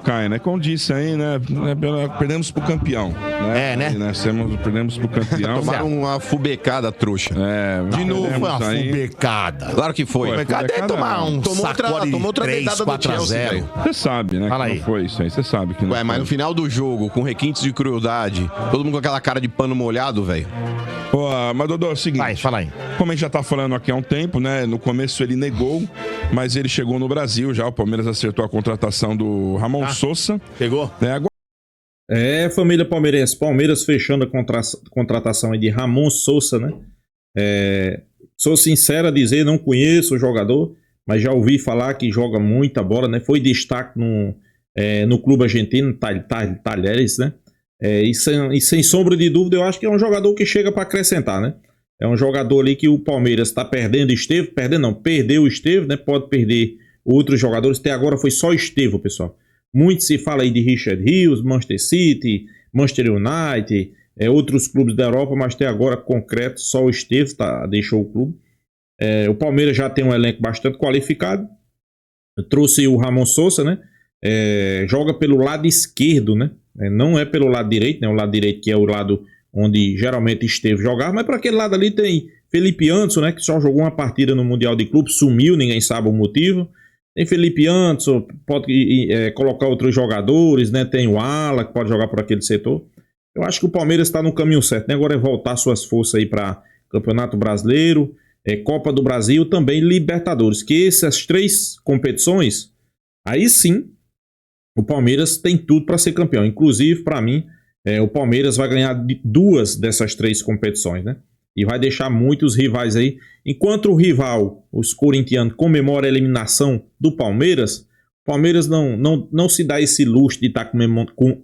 Caio, né? Como disse aí, né? Perdemos pro campeão. Né? Perdemos pro campeão. Tomaram uma fubecada, trouxa. De novo, foi uma fubecada. Claro que foi. Fubecada é tomar um sacode tomou outra 3, dedada do 4 a Chelsea, 0. velho. Você sabe, né? Fala que aí. não foi isso aí. Você sabe que não Ué, mas foi. no final do jogo, com requintes de crueldade, todo mundo com aquela cara de pano molhado, velho. Pô, mas, Dodô, é o seguinte. Vai, fala aí. Como a gente já tá falando aqui há um tempo, né? No começo ele negou, mas ele chegou no Brasil já. O Palmeiras acertou a contratação do Ramon Sousa. Pegou? Agora Família palmeirense. Palmeiras fechando a contratação aí de Ramon Sousa, né? Sou sincero a dizer, não conheço o jogador, mas já ouvi falar que joga muita bola, né? Foi destaque no clube argentino, Talheres, né? E sem sombra de dúvida, eu acho que é um jogador que chega para acrescentar, né? É um jogador ali que o Palmeiras está perdendo Estevão, perdeu o Estevão, né? Pode perder outros jogadores, até agora foi só Estevão, pessoal. Muito se fala aí de Richard Rios, Manchester City, Manchester United, outros clubes da Europa, mas até agora concreto, só o Estevão deixou o clube. O Palmeiras já tem um elenco bastante qualificado, trouxe o Ramon Sousa, né? Joga pelo lado esquerdo, né? Não é pelo lado direito, né? O lado direito que é o lado onde geralmente Estevão jogava, mas para aquele lado ali tem Felipe Anderson, né? Que só jogou uma partida no Mundial de Clube, sumiu, ninguém sabe o motivo. Tem Felipe Anderson, pode colocar outros jogadores, né? Tem o Ala, que pode jogar por aquele setor. Eu acho que o Palmeiras está no caminho certo, né? Agora é voltar suas forças aí para Campeonato Brasileiro, Copa do Brasil, também Libertadores. Que essas 3 competições, aí sim, o Palmeiras tem tudo para ser campeão. Inclusive, para mim, o Palmeiras vai ganhar 2 dessas 3 competições, né? E vai deixar muitos rivais aí. Enquanto o rival, os corintianos, comemora a eliminação do Palmeiras, o Palmeiras não se dá esse luxo de estar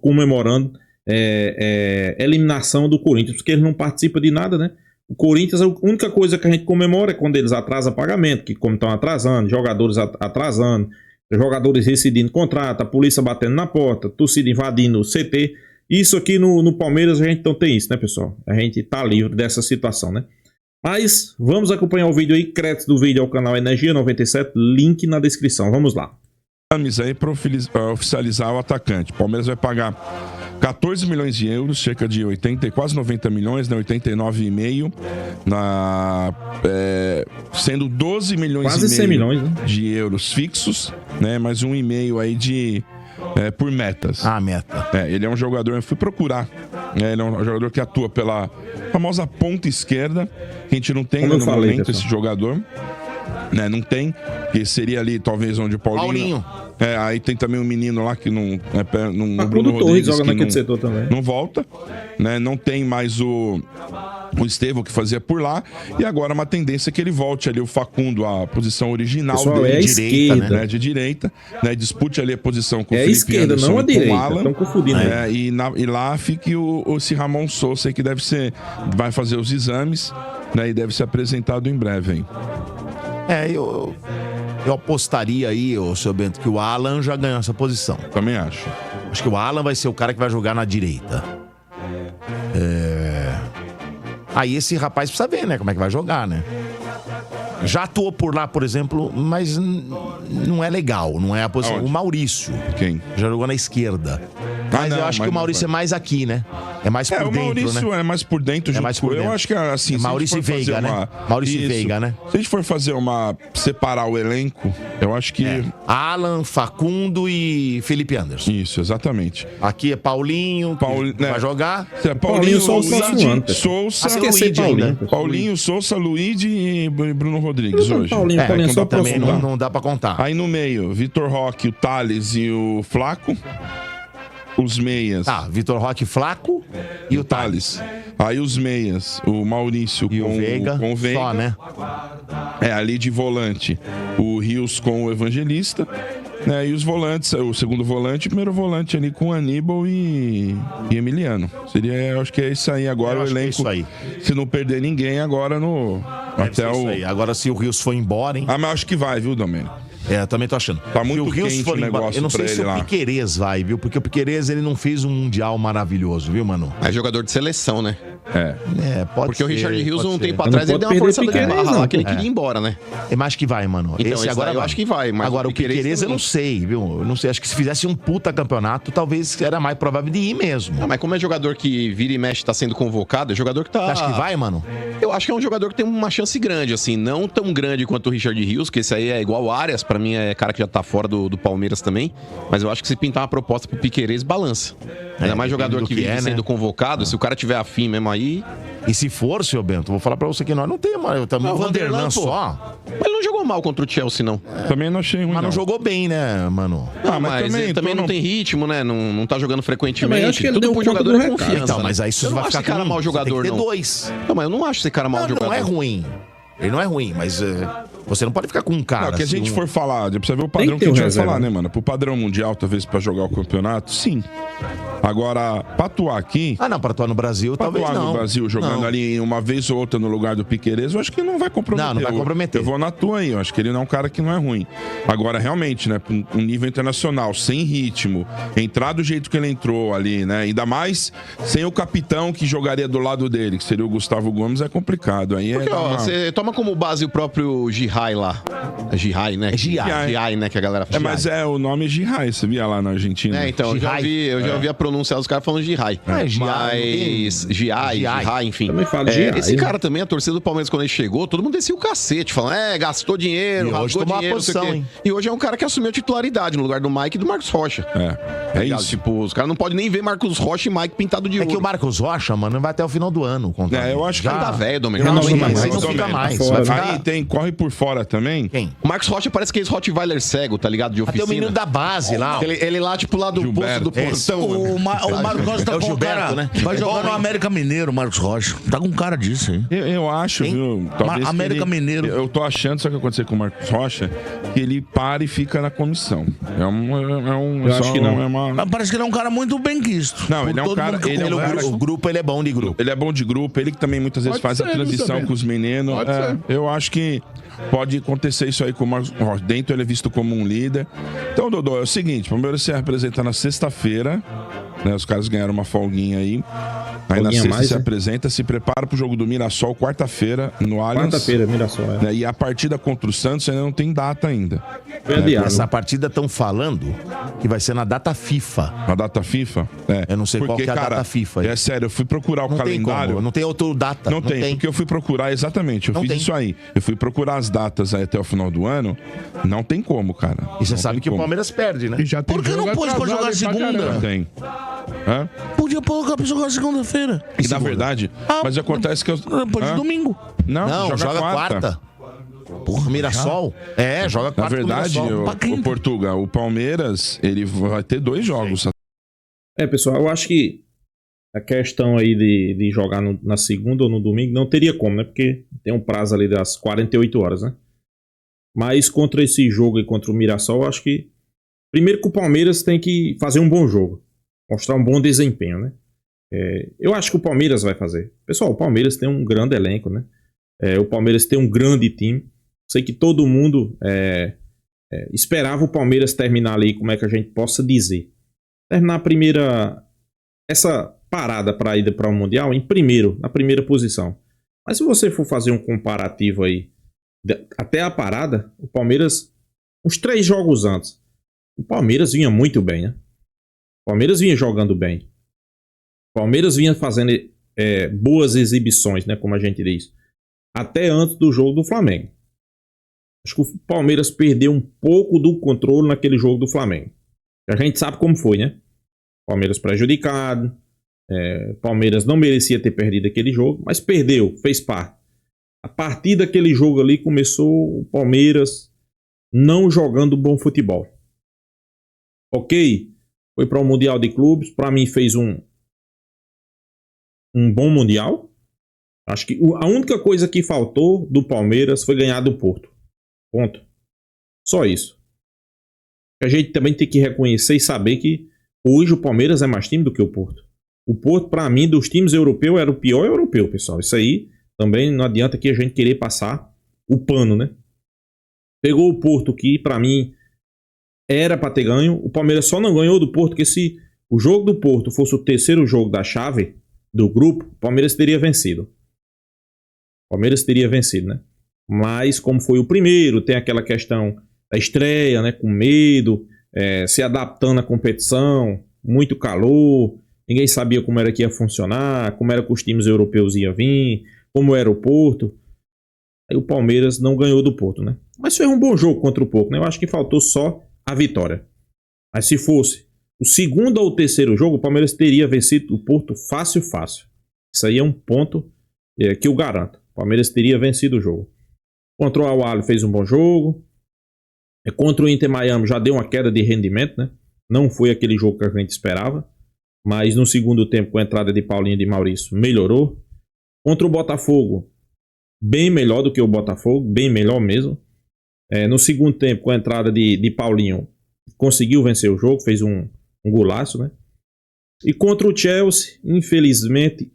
comemorando a eliminação do Corinthians, porque ele não participa de nada, né? O Corinthians, a única coisa que a gente comemora é quando eles atrasam pagamento, que como estão atrasando, jogadores atrasando, jogadores rescindindo contrato, a polícia batendo na porta, torcida invadindo o CT. Isso aqui no Palmeiras a gente não tem isso, né, pessoal? A gente tá livre dessa situação, né? Mas vamos acompanhar o vídeo aí, créditos do vídeo ao canal Energia 97, link na descrição. Vamos lá. Aí para oficializar o atacante. O Palmeiras vai pagar 14 milhões de euros, cerca de 80, quase 90 milhões, né? 89,5, sendo 12 milhões quase e meio 100 milhões, né? de euros fixos, né? Mais 1,5 aí por metas. Meta. Ele é um jogador, eu fui procurar, ele é um jogador que atua pela famosa ponta esquerda, que a gente não tem no momento esse jogador, né? Não tem, que seria ali talvez onde o Paulinho. Aí tem também um menino lá que não o Bruno Rodrigues joga que naquele setor também. Não volta, né? Não tem mais o Estevão que fazia por lá, e agora uma tendência é que ele volte ali o Facundo à posição original dele, esquerda, né? De direita, né? Dispute ali a posição com o Felipe esquerda, Anderson, não a direita, estão confundindo. E lá fique esse Ramon Sousa aí, que vai fazer os exames, né? E deve ser apresentado em breve, hein? Eu apostaria aí, seu Bento, que o Alan já ganhou essa posição. Também acho. Acho que o Alan vai ser o cara que vai jogar na direita. Aí esse rapaz precisa ver, né? Como é que vai jogar, né? Já atuou por lá, por exemplo, mas não é legal, não é a posição. Aonde? O Maurício. Quem? Já jogou na esquerda. Mas eu acho que o Maurício é mais aqui, né? É mais por dentro, o Maurício, né? é mais por dentro. É mais por dentro. Eu acho que assim... Maurício e Veiga, né? Maurício e Veiga, né? Se a gente for separar o elenco, eu acho que... Alan, Facundo e Felipe Anderson. Isso, exatamente. Aqui é Paulinho, vai jogar. Paulinho, Sousa, Sousa, Paulinho, Sousa, Luigi e Bruno Rodrigues hoje. Paulinho só também não dá pra contar. Aí no meio, Vitor Roque, o Thales e o Flaco. Os meias. Vitor Roque, Flaco e o Thales. Aí os meias, o Maurício e o Veiga. Com o Veiga. Só, né? Ali de volante, o Rios com o Evangelista. E os volantes, o segundo volante e o primeiro volante ali com Aníbal e Emiliano. Eu acho que é isso aí agora, o elenco. Isso aí. Se não perder ninguém agora Agora se o Rios for embora, hein? Mas acho que vai, viu, Domênico? Eu também tô achando. Tá muito Se o Rios quente for o embora, negócio eu não sei pra se ele o lá. Piquerez vai, viu? Porque o Piquerez, ele não fez um Mundial maravilhoso, viu, mano? É jogador de seleção, né? Pode Porque o Richard Rios, um tempo Não atrás, ele pode deu uma perder forçada de Piquerez, barra lá, não, que ele pô. queria ir embora, né? Eu acho que vai, mano. Então, Esse esse agora daí eu vai. acho que vai, mas agora, o o Piquerez eu também. não sei, viu? Eu não sei. Acho que se fizesse um puta campeonato, talvez era mais provável de ir mesmo. Ah, mas como é jogador que vira e mexe tá sendo convocado, é jogador que tá... Você acha que vai, mano? Eu acho que é um jogador que tem uma chance grande, assim, não tão grande quanto o Richard Rios, que esse aí é igual o Arias, pra mim é cara que já tá fora do Palmeiras também, mas eu acho que se pintar uma proposta pro Piquerez, balança. Ainda mais jogador depende que do que vive é, sendo né? convocado, se o cara tiver afim mesmo aí... E se for, senhor Bento, vou falar pra você que nós não temos, mano. Também o Vanderlan pô. só. Mas ele não jogou mal contra o Chelsea, não. Também não achei ruim, Mas não jogou bem, né, mano? Não, mas mas também, ele também então não tem ritmo, né? Não tá jogando Também frequentemente. acho que ele Tudo deu pro conta jogador do é recado. confiança. Então, né? mas aí você eu não vai acho ficar esse cara com mau tem jogador, que ter não. dois. Não, mas eu não acho esse cara mau jogador. Não é ruim. Ele não é ruim, mas você não pode ficar com um cara. Não, que a assim, gente um- for falar, precisa ver o Tem padrão que que ter a gente um vai reserva, falar, né? né, mano? Pro padrão mundial, talvez, pra jogar o campeonato, sim. Agora, pra atuar aqui, Ah, não, pra atuar no Brasil, pra talvez atuar não. no Brasil, jogando Não. ali uma vez ou outra no lugar do Piquerez, eu acho que não vai comprometer. Não vai comprometer. Eu vou na tua aí, eu acho que ele não é um cara que não é ruim. Agora, realmente, né, pra um nível internacional, sem ritmo, entrar do jeito que ele entrou ali, né, ainda mais sem o capitão que jogaria do lado dele, que seria o Gustavo Gomes, é complicado. Aí Porque, ó, você toma como base o próprio Gihai lá. É Gihai, né? É Gihai. Gihai, né? Que a galera fala. mas o nome é Gihai, você via lá na Argentina. É, então, Gihai. eu já ouvi a pronúncia dos caras falando Gihai. É, Gihai, Mas Gihai, enfim. Também fala Gihai, Esse né? cara também, a torcida do Palmeiras, quando ele chegou, todo mundo descia o cacete, falando, gastou dinheiro, E hoje rasgou tomou uma dinheiro, não sei o posição, quê. hein? E hoje é um cara que assumiu a titularidade no lugar do Mike e do Marcos Rocha. É Ligado? isso. Tipo, os caras não podem nem ver Marcos Rocha e Mike pintado de É ouro. que o Marcos Rocha, mano, vai até o final do ano. Eu acho que Já tá velho, Domênico. Não, Renova mas mais, aí não Domênico. fica mais. Fora, Vai né? ficar... Aí tem, corre por fora também. Quem? O Marcos Rocha parece que é esse Rottweiler cego, tá ligado? De Até oficina. o menino da base lá. Ele lá, tipo, lá do Gilberto. posto do portão. O Marcos Rocha tá É o com Gilberto, cara, né? vai jogar bom, no hein? América Mineiro, Marcos Rocha. Tá com cara disso, hein? Eu acho, viu? Talvez que América Mineiro. Eu tô achando, sabe o que aconteceu com o Marcos Rocha? Que ele para e fica na comissão. Eu acho que não. Mas parece que ele é um cara muito bem quisto. Não, Por ele é um todo cara- mundo que eu ele é um converso. cara- O grupo, ele é bom de grupo. Ele é bom de grupo, ele que também muitas vezes Pode faz a ser, transição também. com os meninos. Pode ser. Eu acho que pode acontecer isso aí com o Marcos Rocha. Dentro ele é visto como um líder. Então, Dodô, é o seguinte: primeiro você apresenta na sexta-feira, né? Os caras ganharam uma folguinha aí. Aí na Folguinha sexta mais, se né? apresenta, se prepara pro jogo do Mirassol quarta-feira no Allianz. Quarta-feira, Mirassol. Né? E a partida contra o Santos ainda não tem data ainda. Foi adiado. Essa partida estão falando que vai ser na data FIFA. A data FIFA? Eu não sei qual que é a data FIFA aí. É sério, eu fui procurar o Não tem calendário. como, não tem outra data. Não tem, porque eu fui procurar exatamente. Eu Não fiz tem. isso aí. Eu fui procurar as datas aí até o final do ano. Não tem como, cara. E você Não sabe tem que o como. Palmeiras perde, né? E já tem Por que não jogo pôs pra atrasado jogar aí pra segunda? caramba. Não tem. Hã? Podia colocar pra jogar segunda-feira. E na verdade, mas acontece que eu. Depois de Hã? domingo. Não, joga quarta. Porra, Mirassol? Joga Na quarta. verdade, com o Mirassol. pra quinta. o Portugal, o Palmeiras, ele vai ter 2 jogos. Pessoal, eu acho que a questão aí de jogar na segunda ou no domingo não teria como, né? Porque tem um prazo ali das 48 horas, né? Mas contra esse jogo e contra o Mirassol, eu acho que primeiro que o Palmeiras tem que fazer um bom jogo. Mostrar um bom desempenho, né? Eu acho que o Palmeiras vai fazer. Pessoal, o Palmeiras tem um grande elenco, né? O Palmeiras tem um grande time. Sei que todo mundo esperava o Palmeiras terminar ali, como é que a gente possa dizer. Terminar a primeira... Essa parada para ir para o Mundial na primeira posição. Mas se você for fazer um comparativo aí, até a parada, o Palmeiras, uns 3 jogos antes, o Palmeiras vinha muito bem, né? O Palmeiras vinha jogando bem. O Palmeiras vinha fazendo boas exibições, né? Como a gente diz. Até antes do jogo do Flamengo. Acho que o Palmeiras perdeu um pouco do controle naquele jogo do Flamengo. A gente sabe como foi, né? Palmeiras prejudicado. Palmeiras não merecia ter perdido aquele jogo, mas perdeu, fez parte. A partir daquele jogo ali começou o Palmeiras não jogando bom futebol. Ok, foi para o Mundial de Clubes, para mim fez um bom Mundial. Acho que a única coisa que faltou do Palmeiras foi ganhar do Porto. Ponto. Só isso. A gente também tem que reconhecer e saber que hoje o Palmeiras é mais time do que o Porto. O Porto, para mim, dos times europeus, era o pior europeu, pessoal. Isso aí também não adianta que a gente querer passar o pano, né? Pegou o Porto, que pra mim era pra ter ganho. O Palmeiras só não ganhou do Porto, porque se o jogo do Porto fosse o terceiro jogo da chave do grupo, o Palmeiras teria vencido. O Palmeiras teria vencido, né? Mas como foi o primeiro, tem aquela questão da estreia, né? Com medo, se adaptando à competição, muito calor, ninguém sabia como era que ia funcionar, como era que os times europeus iam vir, como era o Porto. Aí o Palmeiras não ganhou do Porto, né? Mas foi um bom jogo contra o Porto, né? Eu acho que faltou só a vitória. Mas se fosse o segundo ou o terceiro jogo, o Palmeiras teria vencido o Porto fácil. Isso aí é um ponto que eu garanto. O Palmeiras teria vencido o jogo. Contra o Al-Ahly fez um bom jogo. Contra o Inter Miami já deu uma queda de rendimento, né? Não foi aquele jogo que a gente esperava. Mas no segundo tempo, com a entrada de Paulinho e de Maurício, melhorou. Contra o Botafogo, bem melhor do que o Botafogo, bem melhor mesmo. No segundo tempo, com a entrada de Paulinho, conseguiu vencer o jogo, fez um golaço, né? E contra o Chelsea, infelizmente,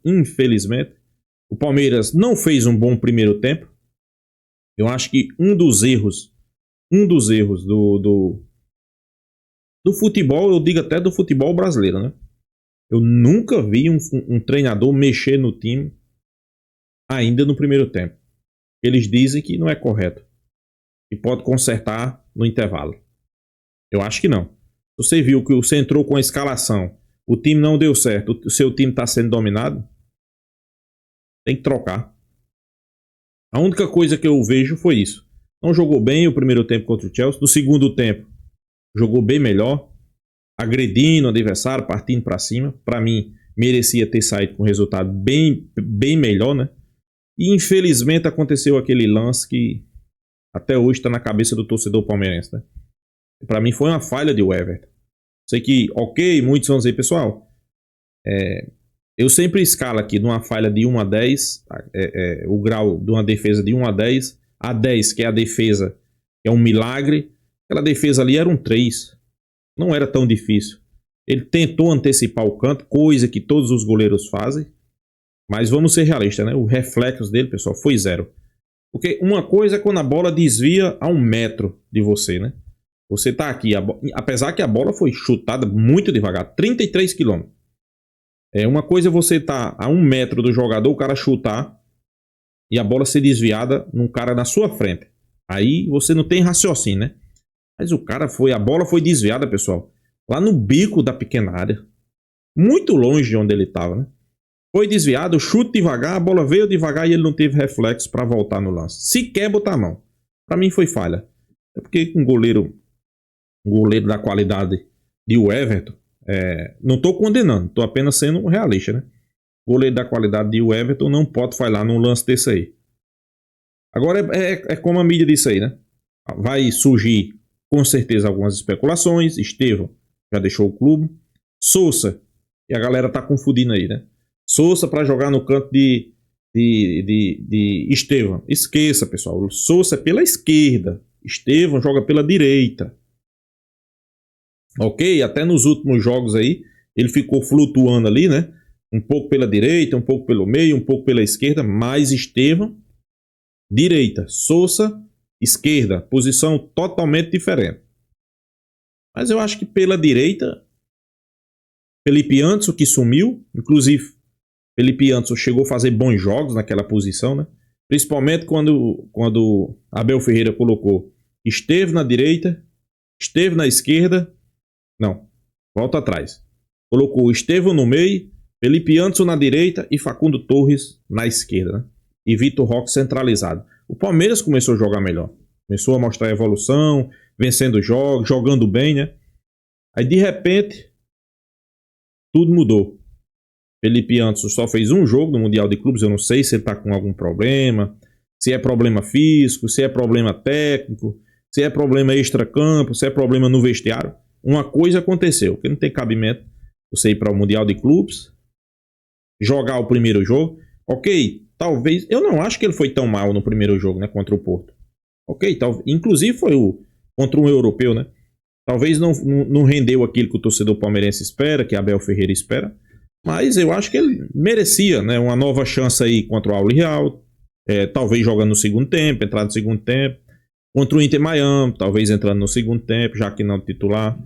o Palmeiras não fez um bom primeiro tempo. Eu acho que um dos erros do futebol, eu digo até do futebol brasileiro, né? Eu nunca vi um treinador mexer no time ainda no primeiro tempo. Eles dizem que não é correto. E pode consertar no intervalo. Eu acho que não. Você viu que você entrou com a escalação, o time não deu certo, o seu time está sendo dominado, tem que trocar. A única coisa que eu vejo foi isso. Não jogou bem o primeiro tempo contra o Chelsea. No segundo tempo, jogou bem melhor, agredindo o adversário, partindo para cima. Para mim, merecia ter saído com um resultado bem melhor, né? E infelizmente aconteceu aquele lance que até hoje está na cabeça do torcedor palmeirense, né? Para mim foi uma falha de Everton. Sei que, ok, muitos vão dizer, pessoal, eu sempre escalo aqui de uma falha de 1 a 10, o grau de uma defesa de 1 a 10, a 10, que é a defesa, que é um milagre. Aquela defesa ali era um 3, não era tão difícil. Ele tentou antecipar o canto, coisa que todos os goleiros fazem, mas vamos ser realistas, né? O reflexo dele, pessoal, foi 0. Porque uma coisa é quando a bola desvia a 1 metro de você, né? Você tá aqui, apesar que a bola foi chutada muito devagar, 33 km. Uma coisa é você tá a 1 metro do jogador, o cara chutar e a bola ser desviada num cara na sua frente. Aí você não tem raciocínio, né? Mas a bola foi desviada, pessoal, lá no bico da pequena área. Muito longe de onde ele tava, né? Foi desviado, chute devagar, a bola veio devagar e ele não teve reflexo para voltar no lance. Sequer botar a mão. Para mim foi falha. É porque um goleiro da qualidade de Everton, não estou condenando, estou apenas sendo realista, né? Goleiro da qualidade de Everton não pode falhar num lance desse aí. Agora é como a mídia disse aí, né? Vai surgir com certeza algumas especulações. Estevão já deixou o clube. Sousa, e a galera tá confundindo aí, né? Sousa para jogar no canto de Estevão. Esqueça, pessoal. Sousa é pela esquerda. Estevão joga pela direita. Ok? Até nos últimos jogos aí, ele ficou flutuando ali, né? Um pouco pela direita, um pouco pelo meio, um pouco pela esquerda. Mais Estevão, direita. Sousa, esquerda. Posição totalmente diferente. Mas eu acho que pela direita, Felipe Anderson, que sumiu. Inclusive, Felipe Anderson chegou a fazer bons jogos naquela posição, né? Principalmente quando Abel Ferreira colocou Estevão na direita, Estevão na esquerda. Não, volta atrás. Colocou Estevão no meio, Felipe Anderson na direita e Facundo Torres na esquerda, né? E Vitor Roque centralizado. O Palmeiras começou a jogar melhor. Começou a mostrar a evolução, vencendo jogos, jogando bem, né? Aí de repente, tudo mudou. Felipe Anderson só fez um jogo no Mundial de Clubes. Eu não sei se ele está com algum problema, se é problema físico, se é problema técnico, se é problema extracampo, se é problema no vestiário. Uma coisa aconteceu, que não tem cabimento você ir para o Mundial de Clubes, jogar o primeiro jogo. Ok, talvez... Eu não acho que ele foi tão mal no primeiro jogo, né, contra o Porto. Ok, inclusive foi contra um europeu, né? Talvez não rendeu aquilo que o torcedor palmeirense espera, que Abel Ferreira espera. Mas eu acho que ele merecia, né, uma nova chance aí contra o Al-Hilal. Talvez jogando no segundo tempo, entrar no segundo tempo. Contra o Inter Miami, talvez entrando no segundo tempo, já que não titular.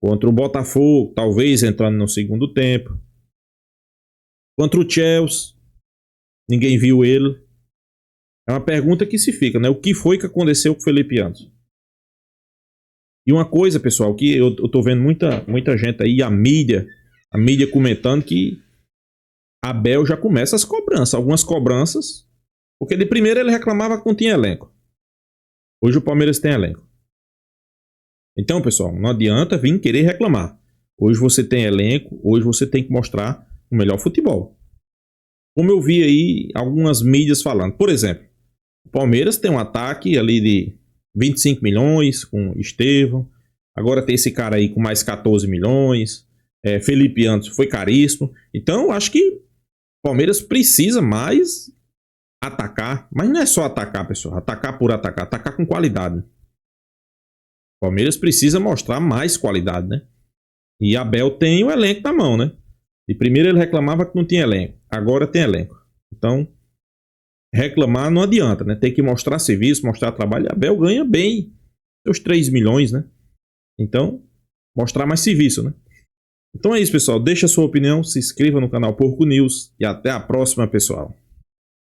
Contra o Botafogo, talvez entrando no segundo tempo. Contra o Chelsea, ninguém viu ele. É uma pergunta que se fica, né? O que foi que aconteceu com o Felipe Anderson? E uma coisa, pessoal, que eu tô vendo muita gente aí, a mídia comentando que Abel já começa as cobranças, algumas cobranças, porque de primeiro ele reclamava que não tinha elenco. Hoje o Palmeiras tem elenco. Então, pessoal, não adianta vir querer reclamar. Hoje você tem elenco, hoje você tem que mostrar o melhor futebol. Como eu vi aí algumas mídias falando. Por exemplo, o Palmeiras tem um ataque ali de 25 milhões com Estevão. Agora tem esse cara aí com mais 14 milhões. Felipe Anderson foi caríssimo. Então, eu acho que o Palmeiras precisa mais atacar. Mas não é só atacar, pessoal. Atacar por atacar. Atacar com qualidade. O Palmeiras precisa mostrar mais qualidade, né? E Abel tem o elenco na mão, né? E primeiro ele reclamava que não tinha elenco. Agora tem elenco. Então, reclamar não adianta, né? Tem que mostrar serviço, mostrar trabalho. Abel ganha bem seus 3 milhões, né? Então, mostrar mais serviço, né? Então é isso, pessoal. Deixa a sua opinião, se inscreva no canal Porco News e até a próxima, pessoal.